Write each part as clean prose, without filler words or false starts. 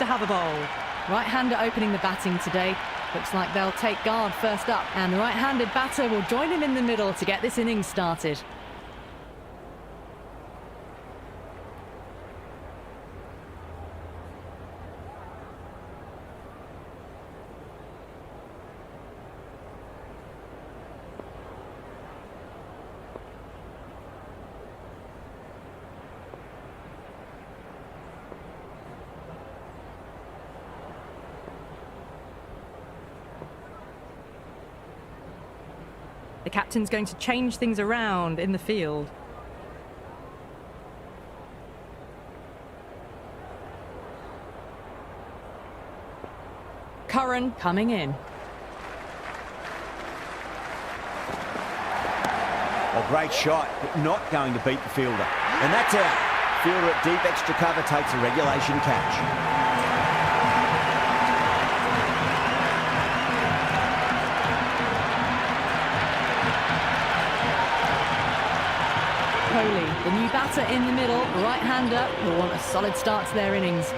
have a bowl. Right-hander opening the batting today. Looks like they'll take guard first up, and the right-handed batter will join him in the middle to get this innings started. The captain's going to change things around in the field. Curran coming in. A great shot, but not going to beat the fielder. And that's out. Fielder at deep extra cover takes a regulation catch. Kohli, the new batter in the middle, right-hander, will want a solid start to their innings.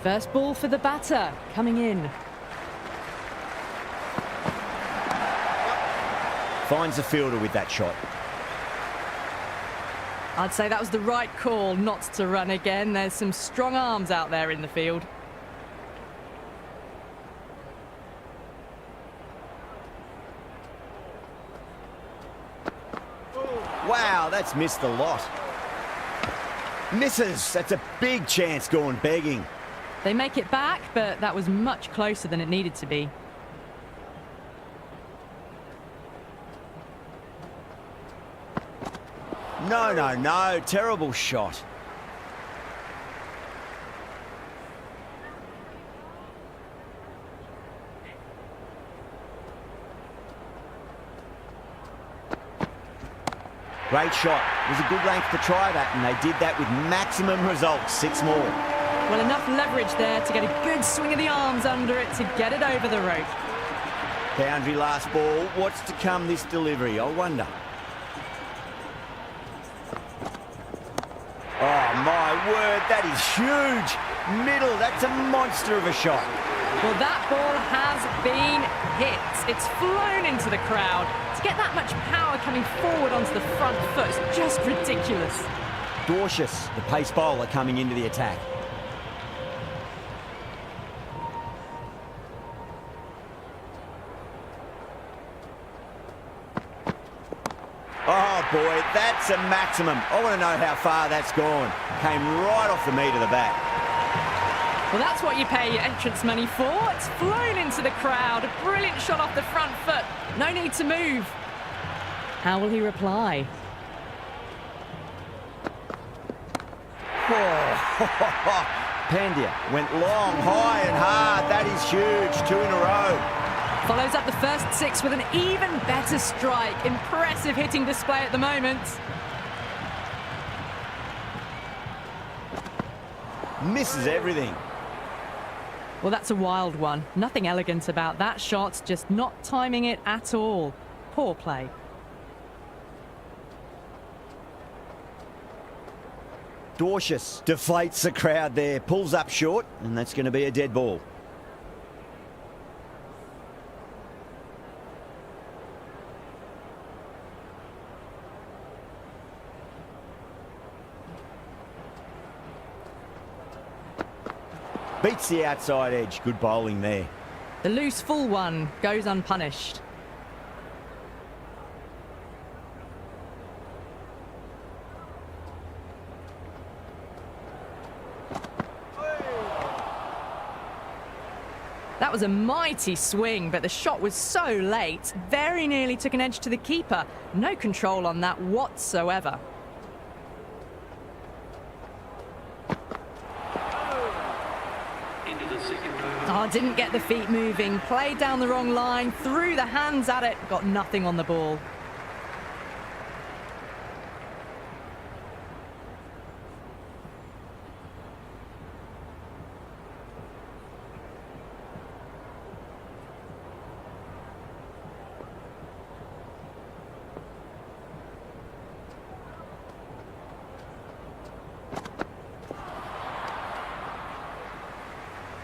First ball for the batter, coming in. Finds the fielder with that shot. I'd say that was the right call not to run again. There's some strong arms out there in the field. Wow, that's missed a lot. Misses. That's a big chance going begging. They make it back, but that was much closer than it needed to be. No, no, no. Terrible shot. Great shot. It was a good length to try that, and they did that with maximum results. 6 more. Well, enough leverage there to get a good swing of the arms under it to get it over the rope. Boundary last ball. What's to come this delivery, I wonder. Oh, my word, that is huge. Middle, that's a monster of a shot. Well, that ball has been hit. It's flown into the crowd. To get that much power coming forward onto the front foot is just ridiculous. Dwarshuis, the pace bowler, coming into the attack. Oh, boy, that's a maximum. I want to know how far that's gone. Came right off the meat of the bat. Well, that's what you pay your entrance money for. It's flown into the crowd. A brilliant shot off the front foot. No need to move. How will he reply? Oh, Pandya went long, high and hard. That is huge. 2 in a row. Follows up the first 6 with an even better strike. Impressive hitting display at the moment. Misses everything. Well, that's a wild one. Nothing elegant about that shot, just not timing it at all. Poor play. Dwarshuis deflates the crowd there, pulls up short, and that's going to be a dead ball. Beats the outside edge. Good bowling there. The loose full one goes unpunished. That was a mighty swing, but the shot was so late. Very nearly took an edge to the keeper. No control on that whatsoever. Oh, didn't get the feet moving. Played down the wrong line, threw the hands at it, got nothing on the ball.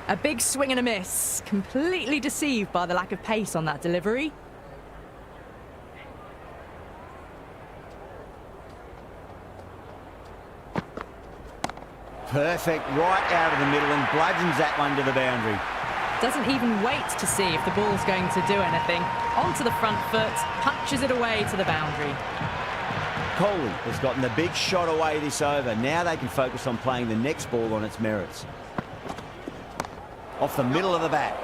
A big swing and a miss. Completely deceived by the lack of pace on that delivery. Perfect, right out of the middle and bludgeons that one to the boundary. Doesn't even wait to see if the ball's going to do anything. Onto the front foot, punches it away to the boundary. Coley has gotten the big shot away this over. Now they can focus on playing the next ball on its merits. Off the middle of the bat.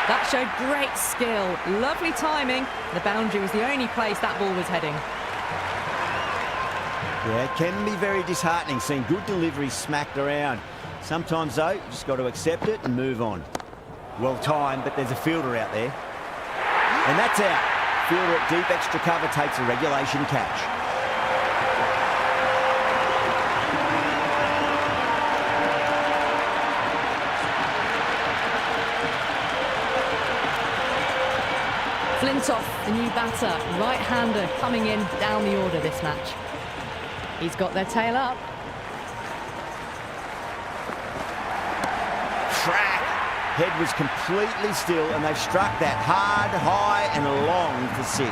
That showed great skill. Lovely timing. The boundary was the only place that ball was heading. Yeah, it can be very disheartening seeing good deliveries smacked around. Sometimes, though, you just got to accept it and move on. Well timed, but there's a fielder out there. And that's out. Fielder at deep extra cover takes a regulation catch. Flintoff, the new batter, right-hander coming in down the order this match. He's got their tail up. Track. Head was completely still and they've struck that hard, high and long for 6.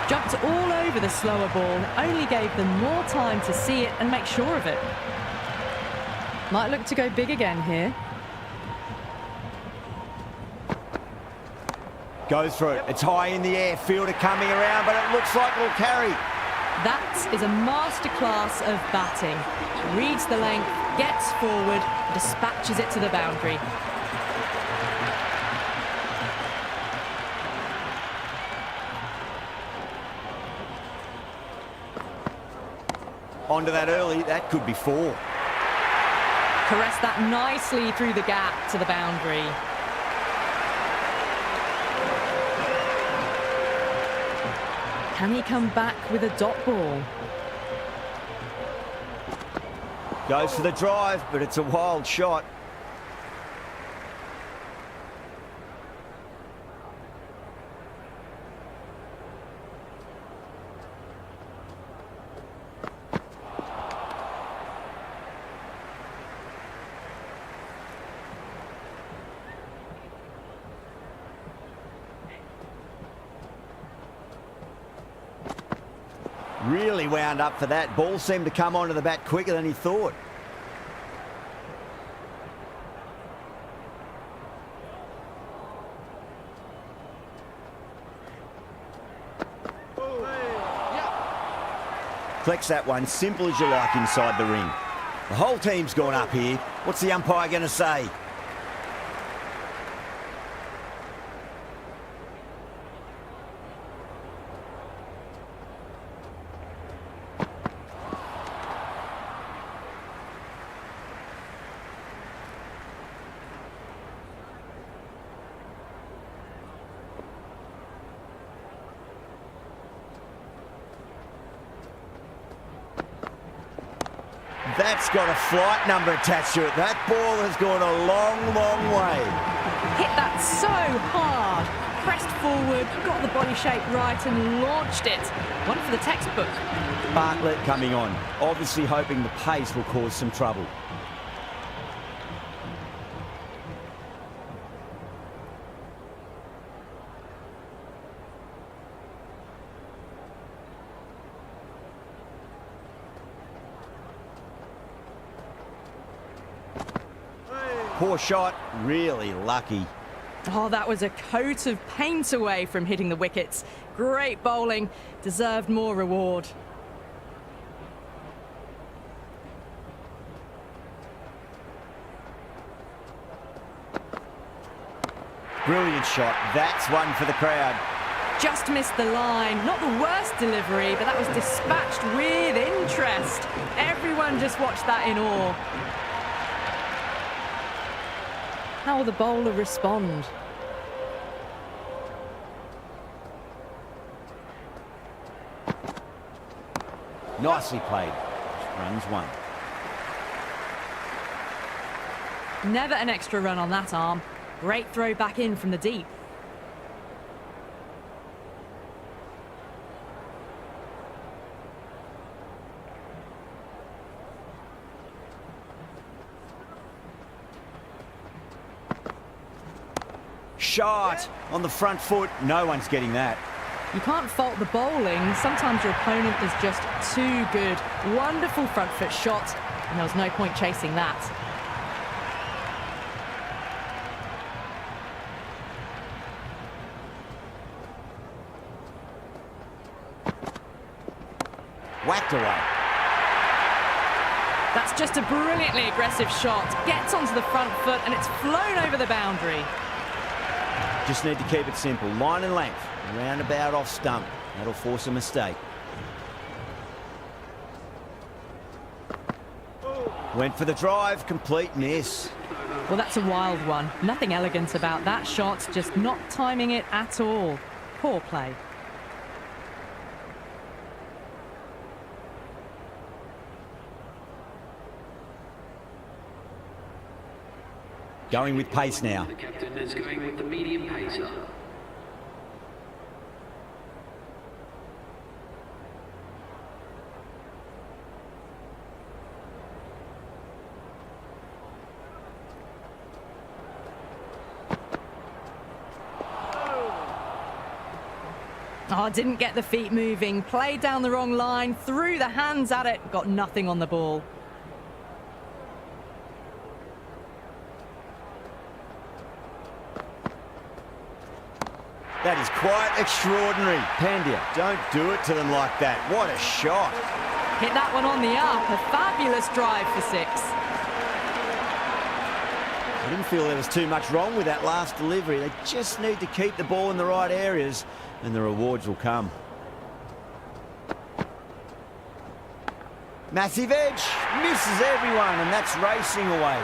Jumped all over the slower ball, only gave them more time to see it and make sure of it. Might look to go big again here. Goes for it. It's high in the air. Fielder coming around, but it looks like it'll carry. That is a masterclass of batting. Reads the length, gets forward, dispatches it to the boundary. Onto that early, that could be 4. Caressed that nicely through the gap to the boundary. Can he come back with a dot ball? Goes for the drive, but it's a wild shot. Really wound up for that. Ball seemed to come onto the bat quicker than he thought. Flex that one, simple as you like inside the ring. The whole team's gone up here. What's the umpire going to say? That's got a flight number attached to it. That ball has gone a long, long way. Hit that so hard. Pressed forward, got the body shape right and launched it. One for the textbook. Bartlett coming on, obviously hoping the pace will cause some trouble. Poor shot, really lucky. Oh, that was a coat of paint away from hitting the wickets. Great bowling, deserved more reward. Brilliant shot, that's one for the crowd. Just missed the line. Not the worst delivery, but that was dispatched with interest. Everyone just watched that in awe. How will the bowler respond? Nicely played. Runs 1. Never an extra run on that arm. Great throw back in from the deep. shot on the front foot. No one's getting that. You can't fault the bowling. Sometimes your opponent is just too good. Wonderful front foot shot, and there was no point chasing that. Whacked away. That's just a brilliantly aggressive shot. Gets onto the front foot, and it's flown over the boundary. Just need to keep it simple. Line and length. Roundabout off stump. That'll force a mistake. Went for the drive. Complete miss. Well, that's a wild one. Nothing elegant about that shot. Just not timing it at all. Poor play. Going with pace now. The captain is going with the medium pacer. Oh, didn't get the feet moving. Played down the wrong line. Threw the hands at it. Got nothing on the ball. That is quite extraordinary. Pandya, don't do it to them like that. What a shot. Hit that one on the up. A fabulous drive for 6. I didn't feel there was too much wrong with that last delivery. They just need to keep the ball in the right areas and the rewards will come. Massive edge. Misses everyone and that's racing away.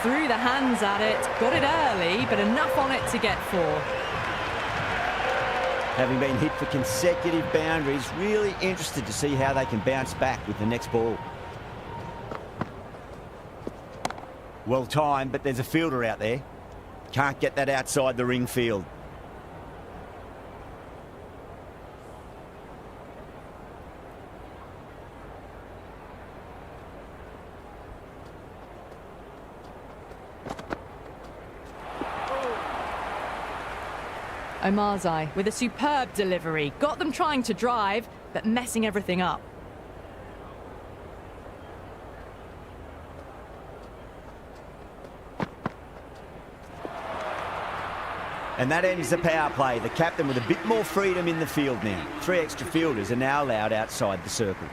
Threw the hands at it. Got it early, but enough on it to get 4. Having been hit for consecutive boundaries, really interested to see how they can bounce back with the next ball. Well timed, but there's a fielder out there. Can't get that outside the ring field. Omarzai with a superb delivery. Got them trying to drive, but messing everything up. And that ends the power play. The captain with a bit more freedom in the field now. 3 extra fielders are now allowed outside the circle.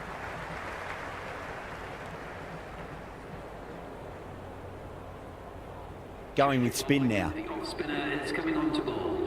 Going with spin now. The off spinner is coming on to ball.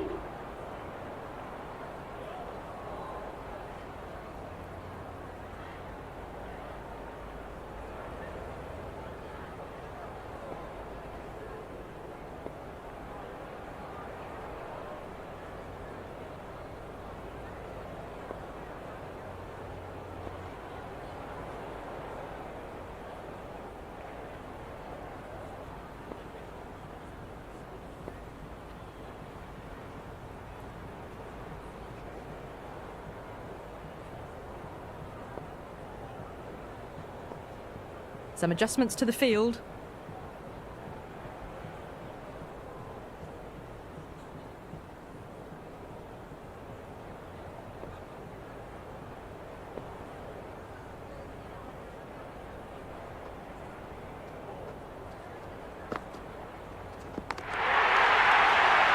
Some adjustments to the field.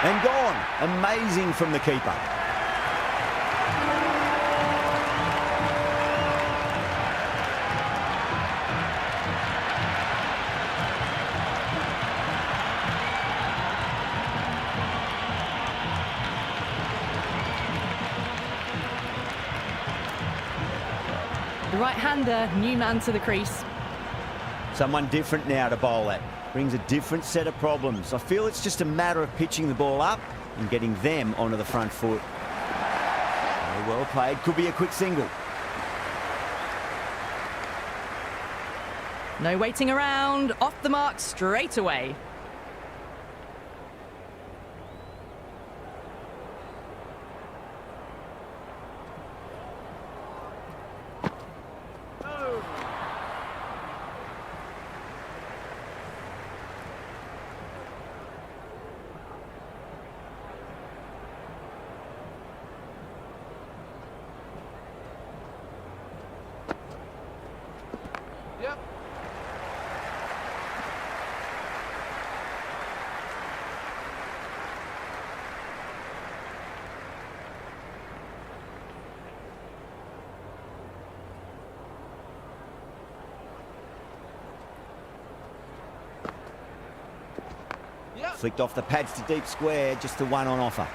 And gone. Amazing from the keeper. The right-hander, new man to the crease. Someone different now to bowl at. Brings a different set of problems. I feel it's just a matter of pitching the ball up and getting them onto the front foot. Very well played. Could be a quick single. No waiting around. Off the mark straight away. Flicked off the pads to deep square, just the one on offer.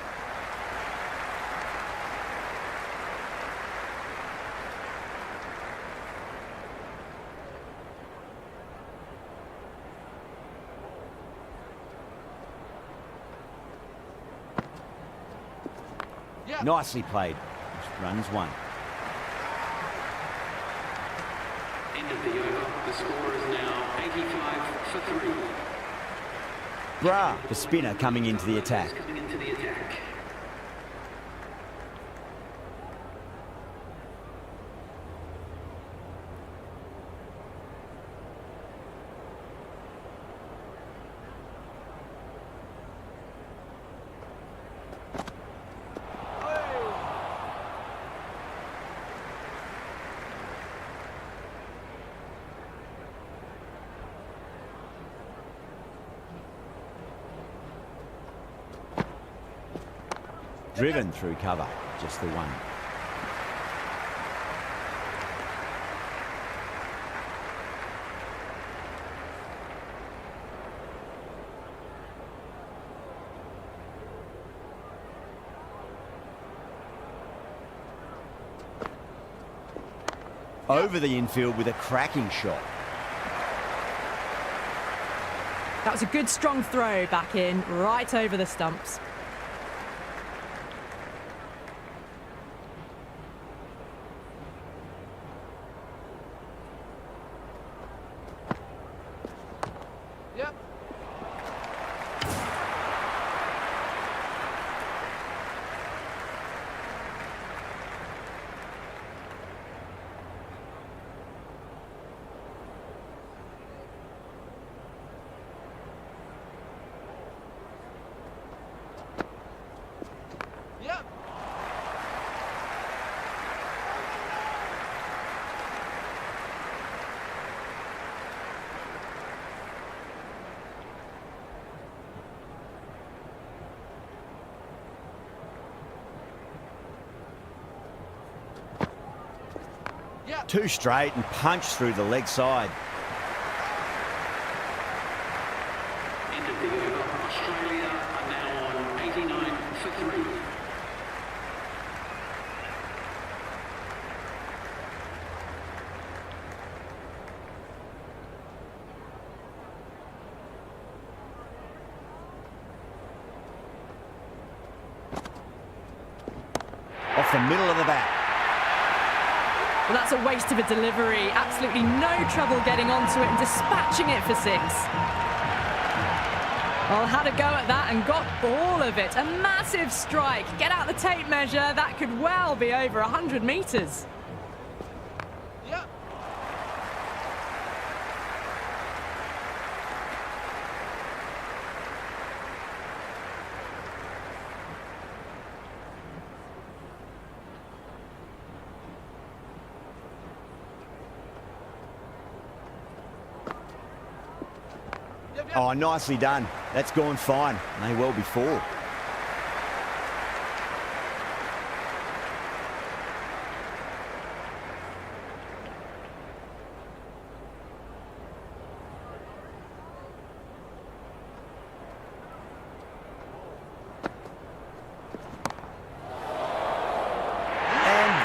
Nicely played. Runs one. End of the over. The score is now 85 for 3. Bra, the spinner, coming into the attack. Coming into the attack. Driven through cover, just the one. Over the infield with a cracking shot. That was a good strong throw back in, right over the stumps. Two straight and punched through the leg side. End of the over. Australia are now on 89 for 3. Off the middle of the bat. Well, that's a waste of a delivery. Absolutely no trouble getting onto it and dispatching it for 6. Well, had a go at that and got all of it. A massive strike. Get out the tape measure. That could well be over 100 metres. Oh, nicely done. That's gone fine. May well be 4. And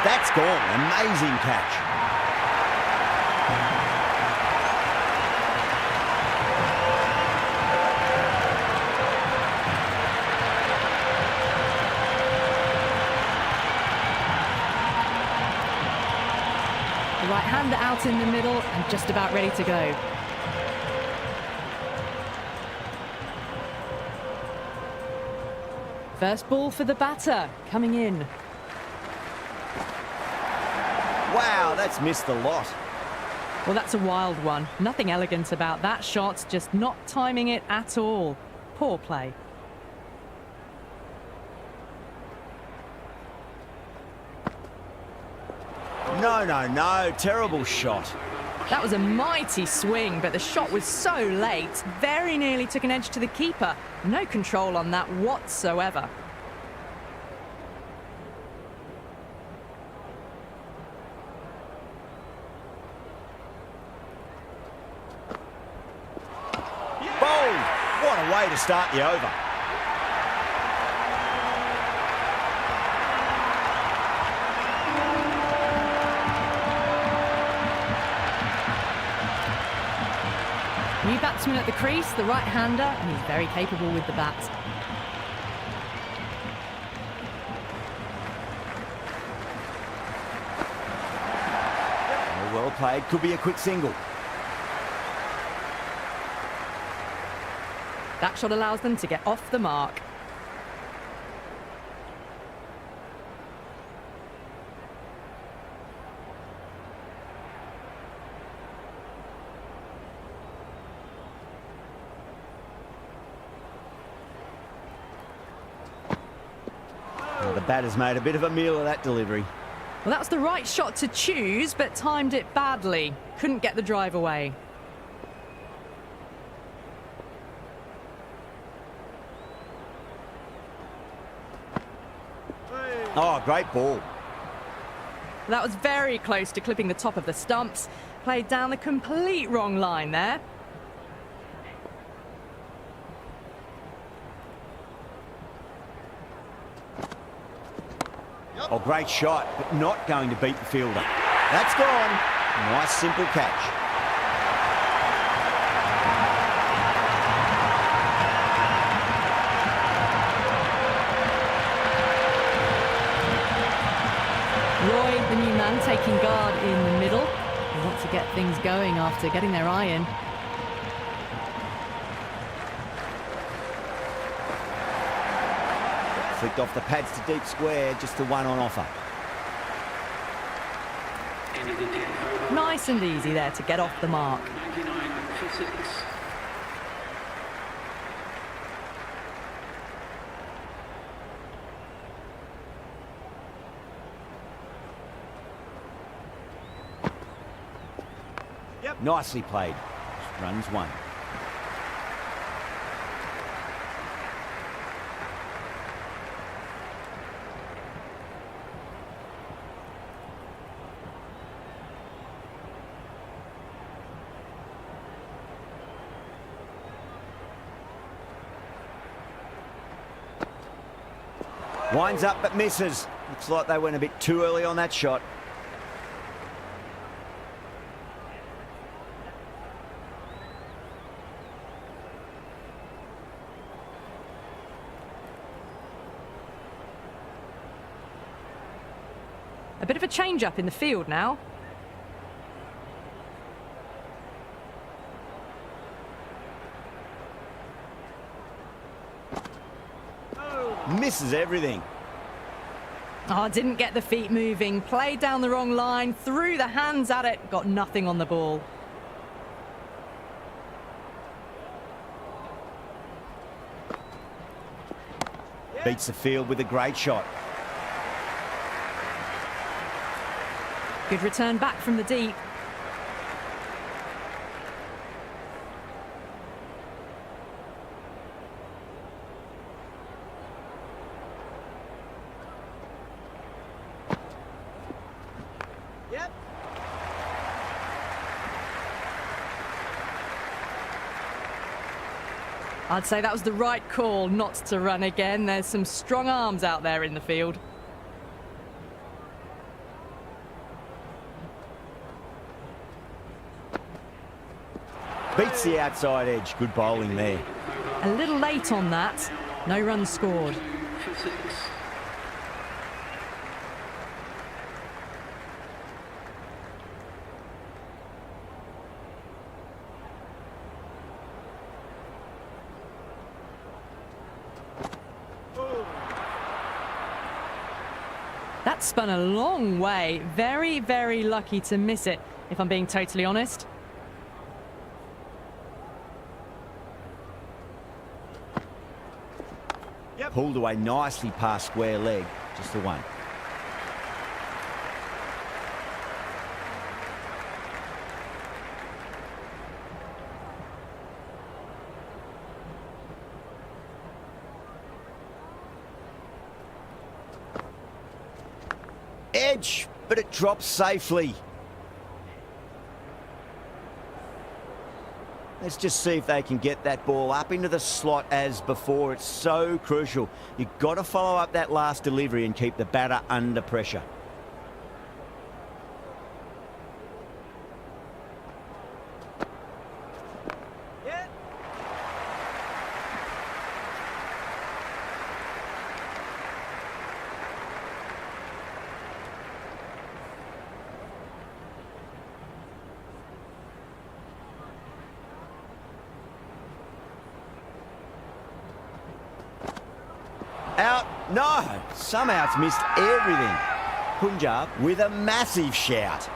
that's gone. Amazing catch. Right-hander out in the middle and just about ready to go. First ball for the batter, coming in. Wow, that's missed the lot. Well, that's a wild one. Nothing elegant about that shot, just not timing it at all. Poor play. No. Terrible shot. That was a mighty swing, but the shot was so late. Very nearly took an edge to the keeper. No control on that whatsoever. Bowled. What a way to start the over. New batsman at the crease, the right-hander, and he's very capable with the bat. Well played, could be a quick single. That shot allows them to get off the mark. Well, the batter's made a bit of a meal of that delivery. Well, that's the right shot to choose, but timed it badly. Couldn't get the drive away. Oh, great ball. That was very close to clipping the top of the stumps. Played down the complete wrong line there. Oh, great shot, but not going to beat the fielder. That's gone. Nice, simple catch. Roy, the new man, taking guard in the middle. They want to get things going after getting their eye in. Flicked off the pads to deep square, just the one on offer. End of the 10th over. Nice and easy there to get off the mark. 99 for 6. Nicely played. Runs one. Winds up but misses. Looks like they went a bit too early on that shot. A bit of a change-up in the field now. Misses everything. Oh, didn't get the feet moving. Played down the wrong line, threw the hands at it, got nothing on the ball. Beats the field with a great shot. Good return back from the deep. Yep. I'd say that was the right call not to run again. There's some strong arms out there in the field. Beats the outside edge. Good bowling there. A little late on that. No runs scored. For 6. That spun a long way. Very, very lucky to miss it, if I'm being totally honest. Pulled away nicely past square leg. Just the one. Edge, but it drops safely. Let's just see if they can get that ball up into the slot as before. It's so crucial. You've got to follow up that last delivery and keep the batter under pressure. Out. No. Somehow it's missed everything. Punjab with a massive shout.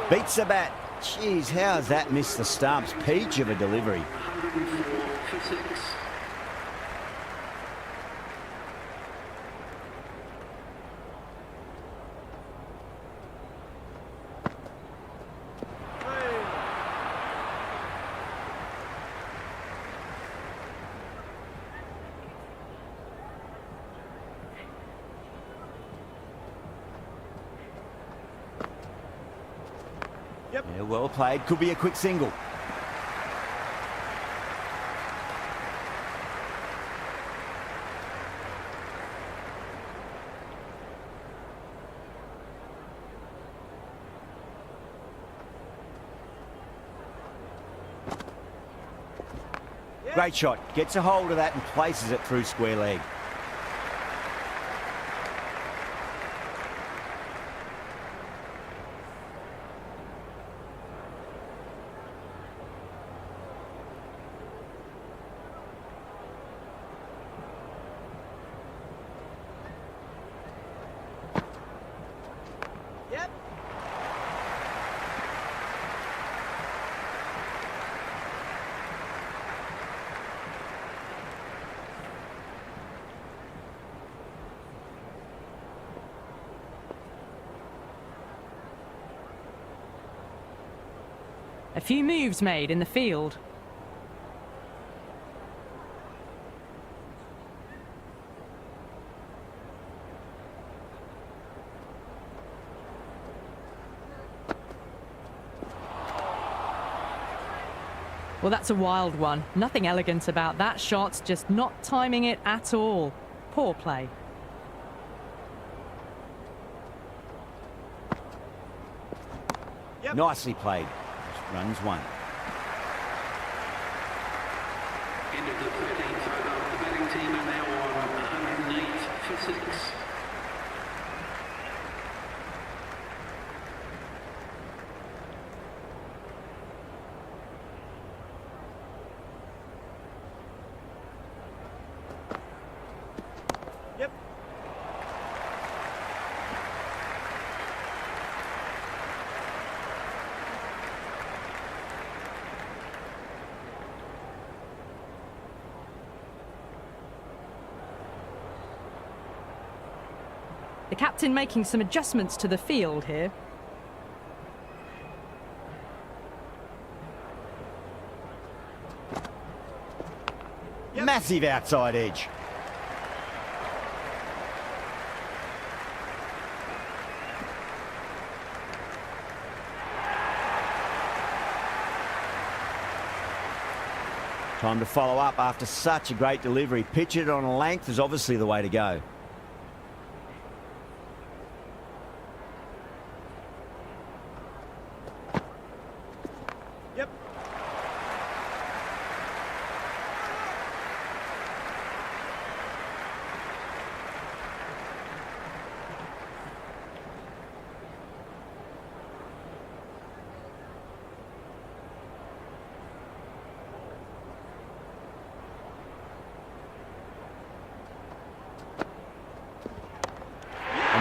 Beats the bat. Jeez, how has that missed the stumps? Peach of a delivery. 104 for 6. Yeah, well played. Could be a quick single. Great shot. Gets a hold of that and places it through square leg. A few moves made in the field. Well, that's a wild one. Nothing elegant about that shot, just not timing it at all. Poor play. Nicely played. Runs one. End of the 13th over. The batting team are now on 108 for 6. The captain making some adjustments to the field here. Massive outside edge. Time to follow up after such a great delivery. Pitch it on a length is obviously the way to go.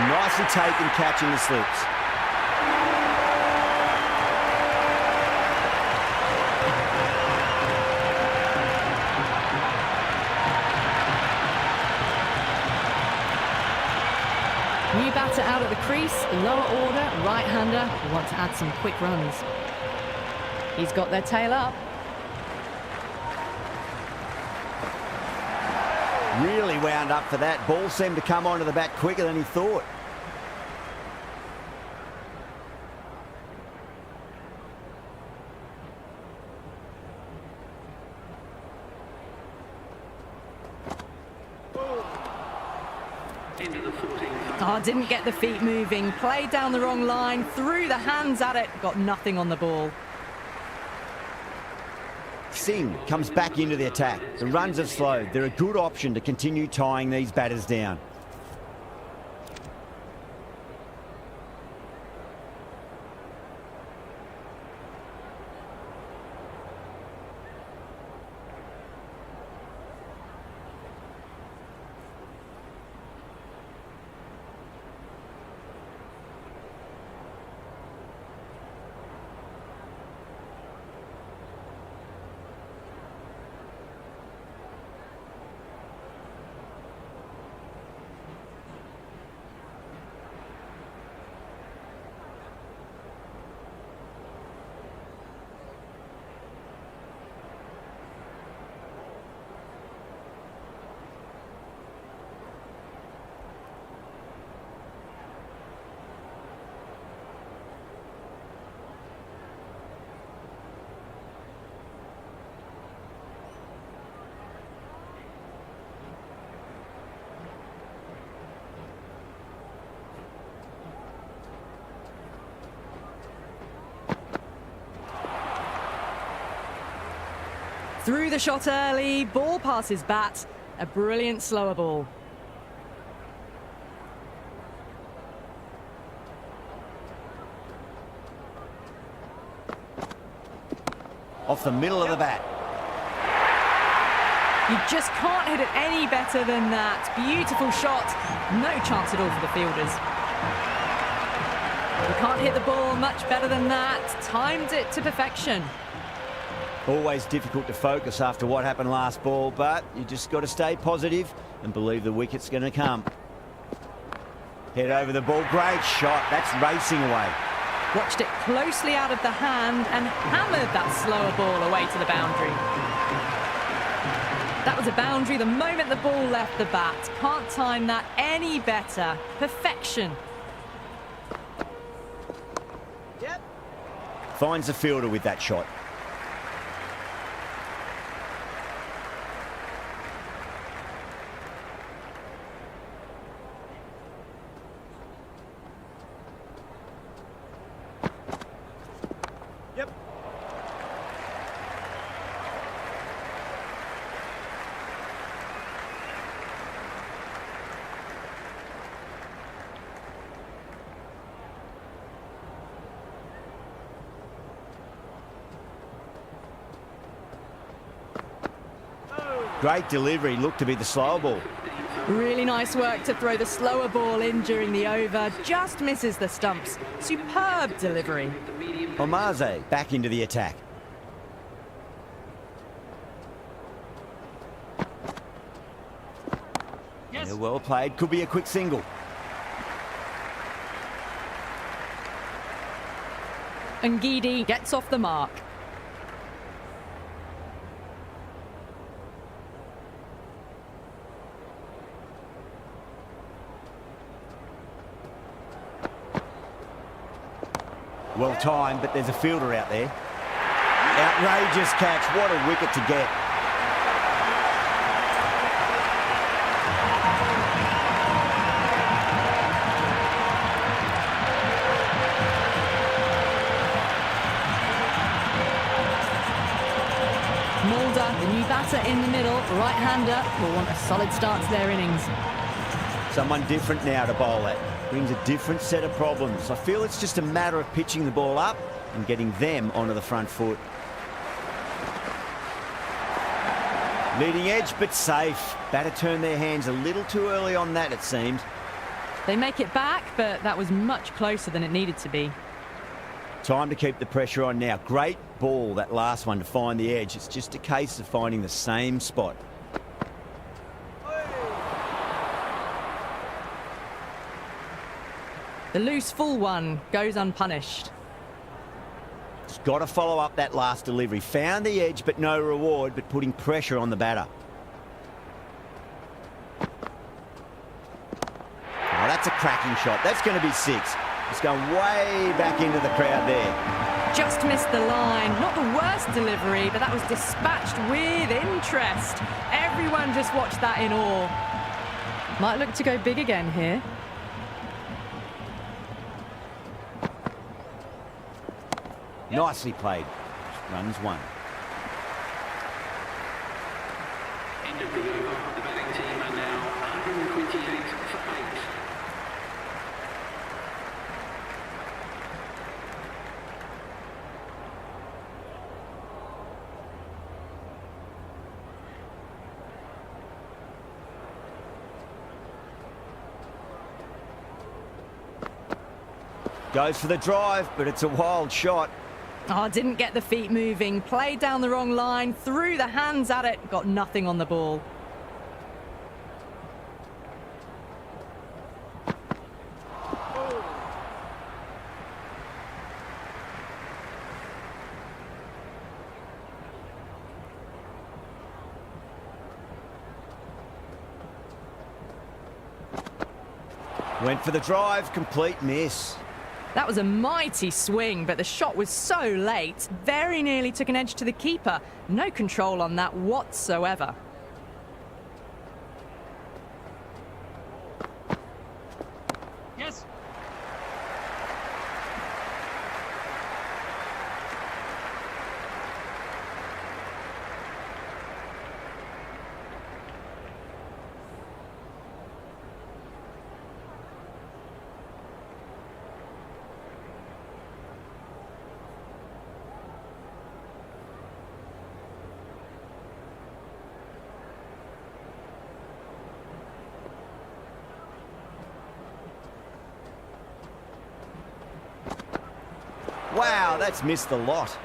Nicely taken, catching the slips. New batter out at the crease, lower order, right-hander, who want to add some quick runs. He's got their tail up. Really wound up for that. Ball seemed to come onto the bat quicker than he thought. Into the 14th. Oh, didn't get the feet moving. Played down the wrong line. Threw the hands at it. Got nothing on the ball. Singh comes back into the attack. The runs have slowed. They're a good option to continue tying these batters down. Threw the shot early, ball past his bat, a brilliant slower ball. Off the middle of the bat. You just can't hit it any better than that. Beautiful shot, no chance at all for the fielders. You can't hit the ball much better than that, timed it to perfection. Always difficult to focus after what happened last ball, but you just got to stay positive and believe the wicket's going to come. Head over the ball, great shot, that's racing away. Watched it closely out of the hand and hammered that slower ball away to the boundary. That was a boundary the moment the ball left the bat. Can't time that any better. Perfection. Yep. Finds the fielder with that shot. Yep. Great delivery, looked to be the slower ball. Really nice work to throw the slower ball in during the over. Just misses the stumps. Superb delivery. Omaze back into the attack. Yes. Yeah, well played, could be a quick single. Ngidi gets off the mark. Well timed, but there's a fielder out there. Outrageous catch, what a wicket to get. Mulder, the new batter in the middle, right-hander, will want a solid start to their innings. Someone different now to bowl at. Brings a different set of problems. I feel it's just a matter of pitching the ball up and getting them onto the front foot. Leading edge, but safe. Batter turned their hands a little too early on that, it seemed. They make it back, but that was much closer than it needed to be. Time to keep the pressure on now. Great ball, that last one, to find the edge. It's just a case of finding the same spot. The loose full one goes unpunished. It's got to follow up that last delivery. Found the edge, but no reward, but putting pressure on the batter. That's a cracking shot. That's going to be 6. It's going way back into the crowd there. Just missed the line. Not the worst delivery, but that was dispatched with interest. Everyone just watched that in awe. Might look to go big again here. Nicely played. Runs 1. End of the over. The batting team are now 128 for 8. Goes for the drive, but it's a wild shot. Oh, didn't get the feet moving. Played down the wrong line. Threw the hands at it. Got nothing on the ball. Went for the drive, complete miss. That was a mighty swing, but the shot was so late. Very nearly took an edge to the keeper. No control on that whatsoever. Yes. Wow, that's missed the lot.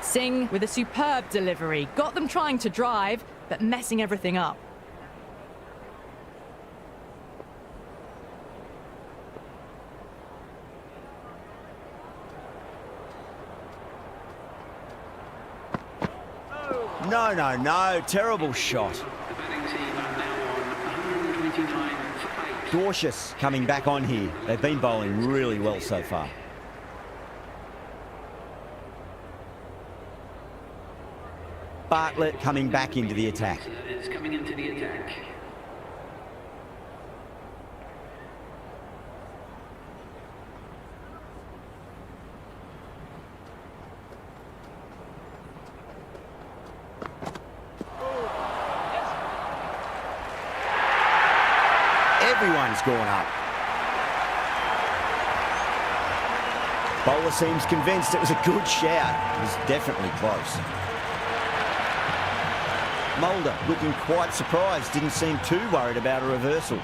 Singh with a superb delivery. Got them trying to drive, but messing everything up. No. Terrible shot. The batting team are now on 129 for 8. Dorcius coming back on here. They've been bowling really well so far. Bartlett coming back into the attack. It's coming into the attack. Everyone's gone up. Bowler seems convinced it was a good shout. It was definitely close. Mulder looking quite surprised, didn't seem too worried about a reversal.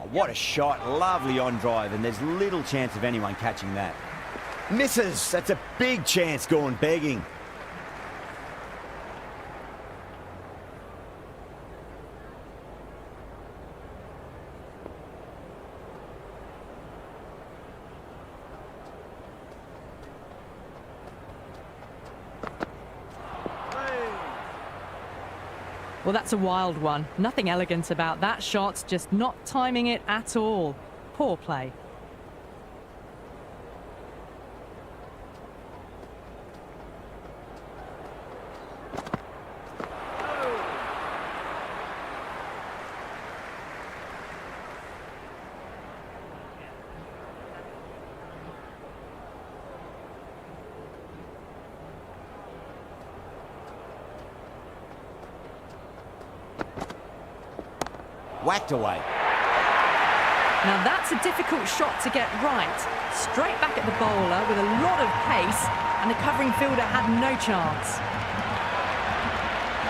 Oh, what a shot, lovely on drive, and there's little chance of anyone catching that. Misses, that's a big chance gone begging. Well, that's a wild one. Nothing elegant about that shot, just not timing it at all. Poor play. Whacked away. Now that's a difficult shot to get right. Straight back at the bowler with a lot of pace, and the covering fielder had no chance.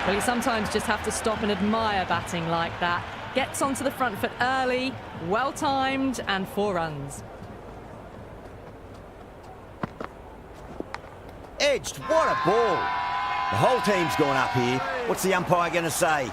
Well, you sometimes just have to stop and admire batting like that. Gets onto the front foot early, well timed, and 4 runs. Edged, what a ball. The whole team's gone up here. What's the umpire going to say?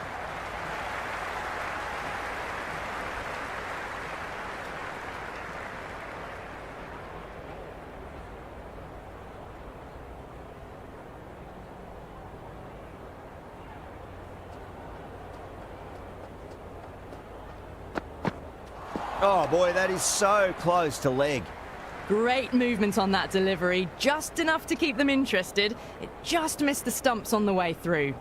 Oh boy, that is so close to leg. Great movement on that delivery, just enough to keep them interested. It just missed the stumps on the way through.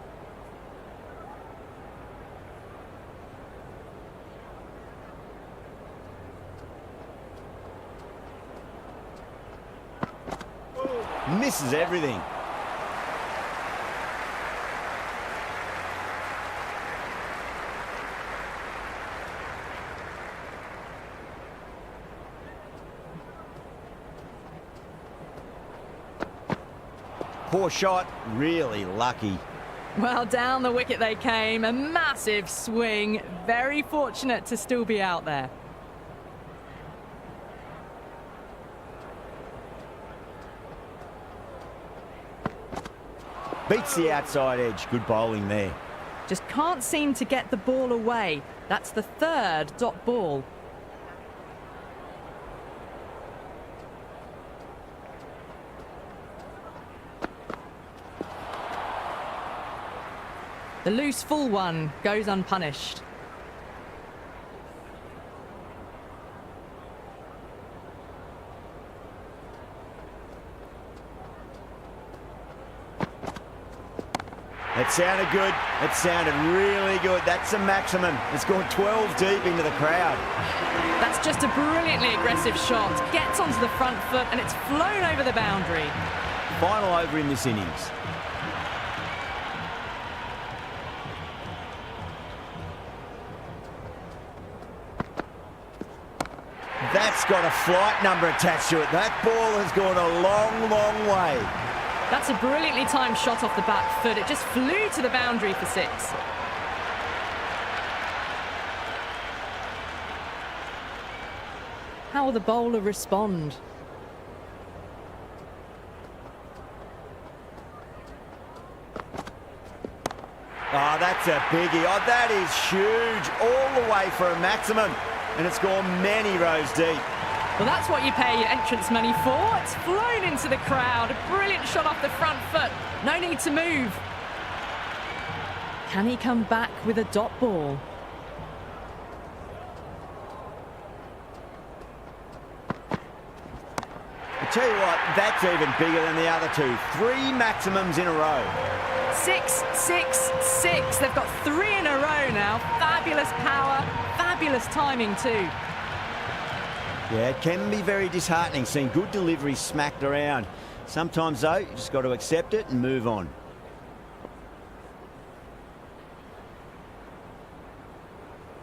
Misses everything. Poor shot, really lucky. Well, down the wicket they came, a massive swing. Very fortunate to still be out there. Beats the outside edge, good bowling there. Just can't seem to get the ball away. That's the third dot ball. The loose full one goes unpunished. That sounded good. It sounded really good. That's the maximum. It's gone 12 deep into the crowd. That's just a brilliantly aggressive shot. Gets onto the front foot and it's flown over the boundary. Final over in this innings. That's got a flight number attached to it. That ball has gone a long, long way. That's a brilliantly timed shot off the back foot. It just flew to the boundary for 6. How will the bowler respond? Oh, that's a biggie. Oh, that is huge. All the way for a maximum. And it's gone many rows deep. Well, that's what you pay your entrance money for. It's flown into the crowd. A brilliant shot off the front foot. No need to move. Can he come back with a dot ball? I tell you what, that's even bigger than the other two. 3 maximums in a row. 6, 6, 6. They've got 3 in a row now. Fabulous power, fabulous timing too. Yeah, it can be very disheartening seeing good deliveries smacked around. Sometimes, though, you just got to accept it and move on.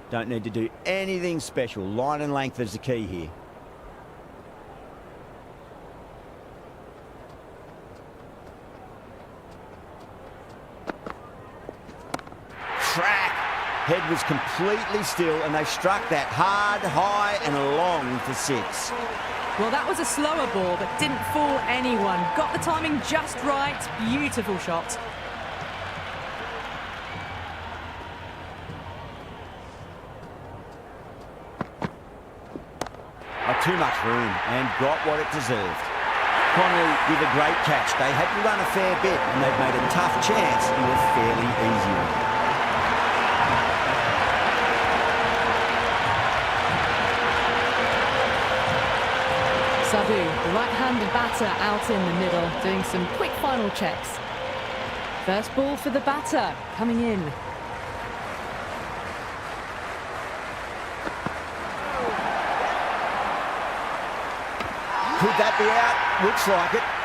Don't need to do anything special. Line and length is the key here. Track. Head was completely still and they struck that hard, high and long for 6. Well, that was a slower ball, but didn't fool anyone. Got the timing just right. Beautiful shot. Too much room and got what it deserved. Connolly with a great catch. They had to run a fair bit and they've made a tough chance into a fairly easy one. Sadhu, the right-handed batter, out in the middle, doing some quick final checks. First ball for the batter, coming in. Could that be out? Looks like it.